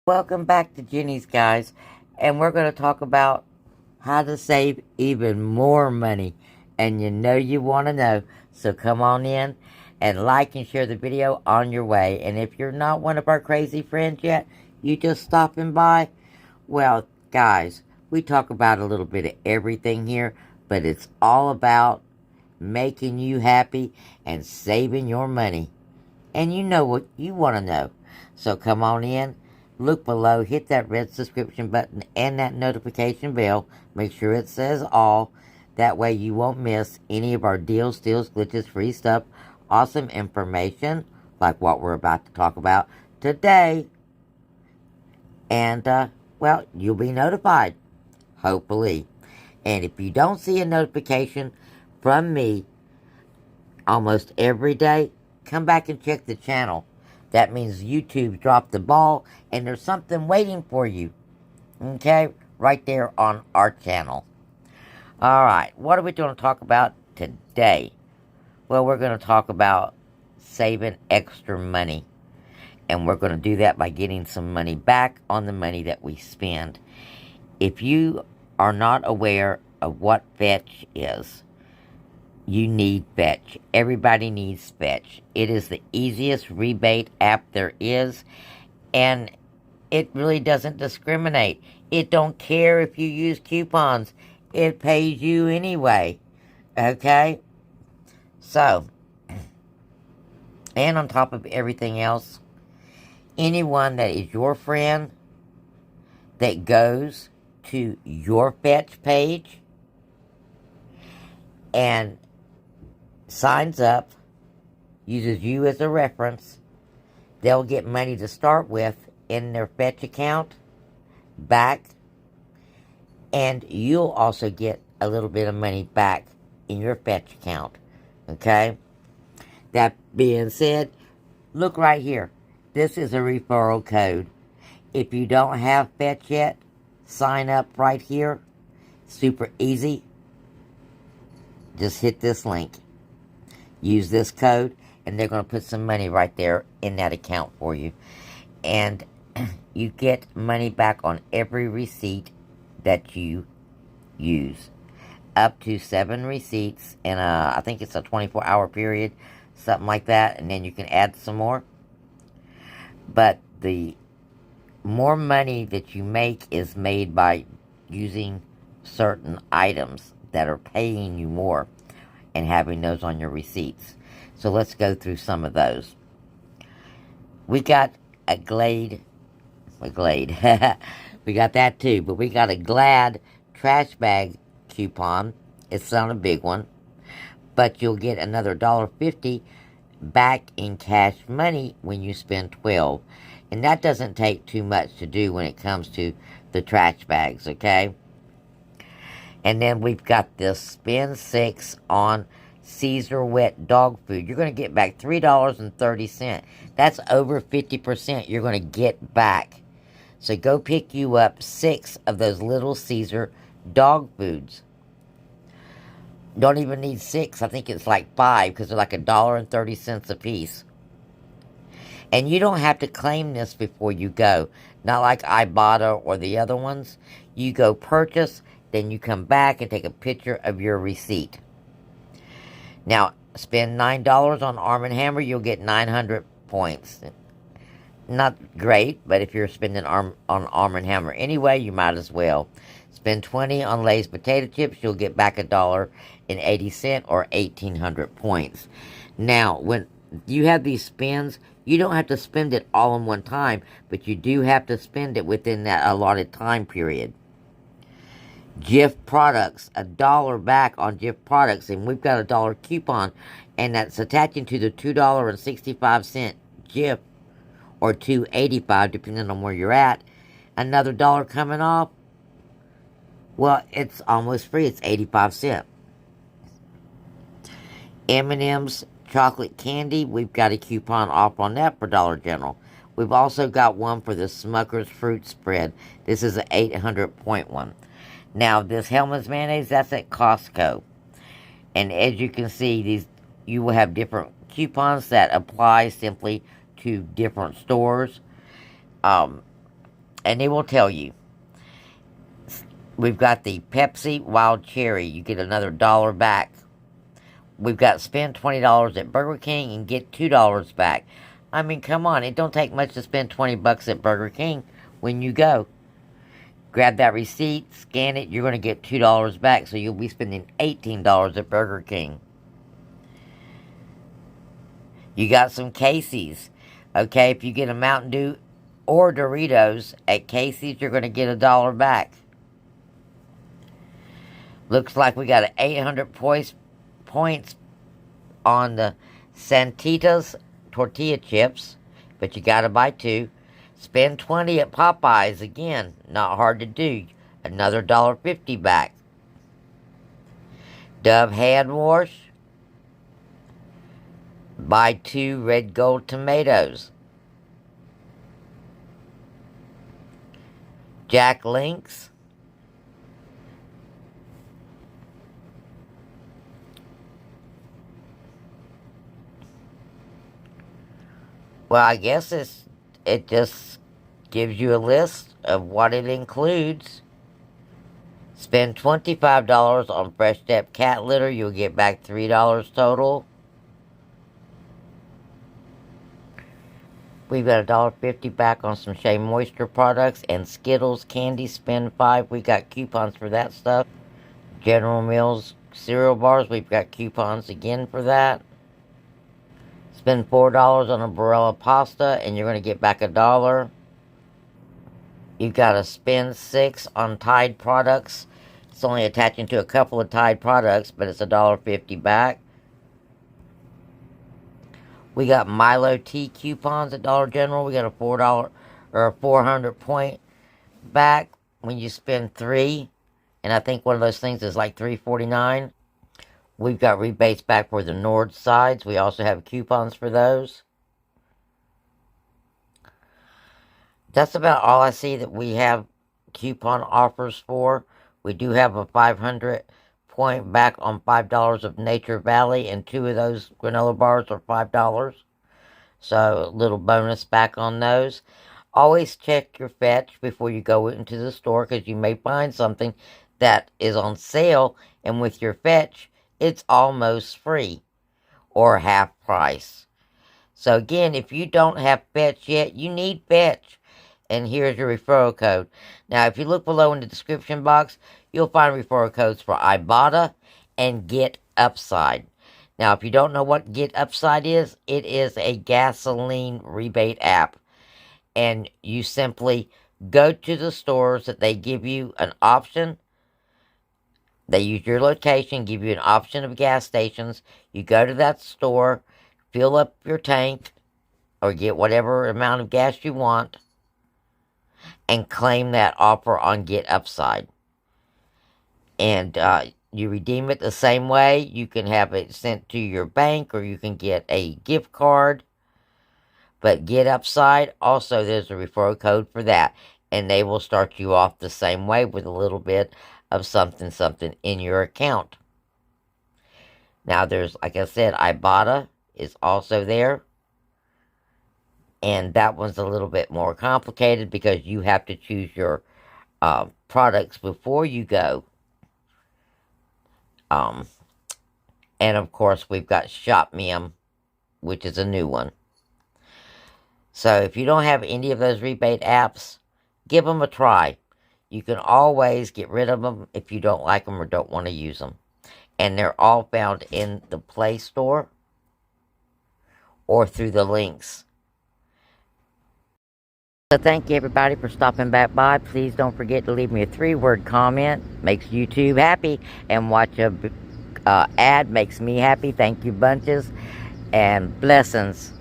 Welcome back to Jenny's, guys, and we're going to talk about how to save even more money. And you want to know, so come on in and like and share the video on your way. And if you're not one of our crazy friends yet, you just stopping by, well, guys, we talk about a little bit of everything here, but it's all about making you happy and saving your money. And you know what you want to know. So come on in, look below, hit that red subscription button and that notification bell. Make sure it says all. That way you won't miss any of our deals, steals, glitches, free stuff, awesome information, like what we're about to talk about today. And, well, you'll be notified, hopefully. And if you don't see a notification from me almost every day, come back and check the channel. That means YouTube dropped the ball and there's something waiting for you. Okay? Right there on our channel. Alright, what are we going to talk about today? Well, we're going to talk about saving extra money. And we're going to do that by getting some money back on the money that we spend. If you are not aware of what Fetch is, you need Fetch. Everybody needs Fetch. It is the easiest rebate app there is, and it really doesn't discriminate. It don't care if you use coupons. It pays you anyway. Okay? So, and on top of everything else, anyone that is your friend that goes to your Fetch page and signs up, uses you as a reference, they'll get money to start with in their Fetch account back, and you'll also get a little bit of money back in your Fetch account. Okay? That being said, look right here. This is a referral code. If you don't have Fetch yet, sign up right here. Super easy. Just hit this link. Use this code, and they're going to put some money right there in that account for you. And you get money back on every receipt that you use. Up to 7 receipts in I think it's a 24-hour period, something like that, and then you can add some more. But the more money that you make is made by using certain items that are paying you more and having those on your receipts. So let's go through some of those. We got a Glade. We got that too, but we got a Glad trash bag coupon. It's not a big one, but you'll get another $1.50 back in cash money when you spend 12. And that doesn't take too much to do when it comes to the trash bags, okay? And then we've got this spend 6 on Caesar wet dog food. You're going to get back $3.30. That's over 50% you're going to get back. So go pick you up 6 of those little Caesar dog foods. Don't even need 6. I think it's like 5 because they're like $1.30 a piece. And you don't have to claim this before you go. Not like Ibotta or the other ones. You go purchase, then you come back and take a picture of your receipt. Now, spend $9 on Arm & Hammer, you'll get 900 points. Not great, but if you're spending on Arm & Hammer anyway, you might as well. Spend 20 on Lay's potato chips, you'll get back $1.80 or 1,800 points. Now, when you have these spends, you don't have to spend it all in one time, but you do have to spend it within that allotted time period. Jif products, $1 back on Jif products, and we've got a $1 coupon, and that's attaching to the $2.65 Jif, or $2.85 depending on where you're at. Another $1 coming off. Well, it's almost free. It's 85 cents. M&M's chocolate candy, we've got a coupon off on that for Dollar General. We've also got one for the Smucker's fruit spread. This is an 800-point one. Now, this Hellmann's mayonnaise, that's at Costco. And as you can see, you will have different coupons that apply simply to different stores. and they will tell you. We've got the Pepsi Wild Cherry. You get another $1 back. We've got spend $20 at Burger King and get $2 back. I mean, come on. It don't take much to spend $20 at Burger King when you go. Grab that receipt, scan it, you're going to get $2 back, so you'll be spending $18 at Burger King. You got some Casey's. Okay, if you get a Mountain Dew or Doritos at Casey's, you're going to get $1 back. Looks like we got 800 points on the Santitas tortilla chips, but you got to buy 2. Spend $20 at Popeyes. Again, not hard to do. Another $1.50 back. Dove hand wash. Buy 2 red gold tomatoes. Jack Links. Well, I guess it just gives you a list of what it includes. Spend $25 on Fresh Step cat litter. You'll get back $3 total. We've got $1.50 back on some Shea Moisture products and Skittles candy. Spend $5. We got coupons for that stuff. General Mills cereal bars. We've got coupons again for that. Spend $4 on a Barilla pasta and you're going to get back $1. You've got to spend $6 on Tide products. It's only attaching to a couple of Tide products, but it's $1.50 back. We got Milo tea coupons at Dollar General. We got a $4 or a 400 point back when you spend $3. And I think one of those things is like $3.49. We've got rebates back for the Nord sides. We also have coupons for those. That's about all I see that we have coupon offers for. We do have a 500 point back on $5 of Nature Valley, and 2 of those granola bars are $5. So a little bonus back on those. Always check your fetch before you go into the store, because you may find something that is on sale, and with your fetch, it's almost free or half price. So again, if you don't have fetch yet, you need fetch. And here's your referral code. Now, if you look below in the description box, you'll find referral codes for Ibotta and Get Upside. Now, if you don't know what Get Upside is, it is a gasoline rebate app. And you simply go to the stores that they give you an option. They use your location, give you an option of gas stations. You go to that store, fill up your tank, or get whatever amount of gas you want, and claim that offer on Get Upside. And you redeem it the same way. You can have it sent to your bank, or you can get a gift card. But Get Upside, also there's a referral code for that. And they will start you off the same way with a little bit of something in your account. Now there's, like I said, Ibotta is also there. And that one's a little bit more complicated because you have to choose your products before you go. And of course, we've got ShopMem, which is a new one. So if you don't have any of those rebate apps, give them a try. You can always get rid of them if you don't like them or don't want to use them. And they're all found in the Play Store or through the links. So thank you everybody for stopping back by. Please don't forget to leave me a 3-word comment. Makes YouTube happy. And watch a ad makes me happy. Thank you bunches. And blessings.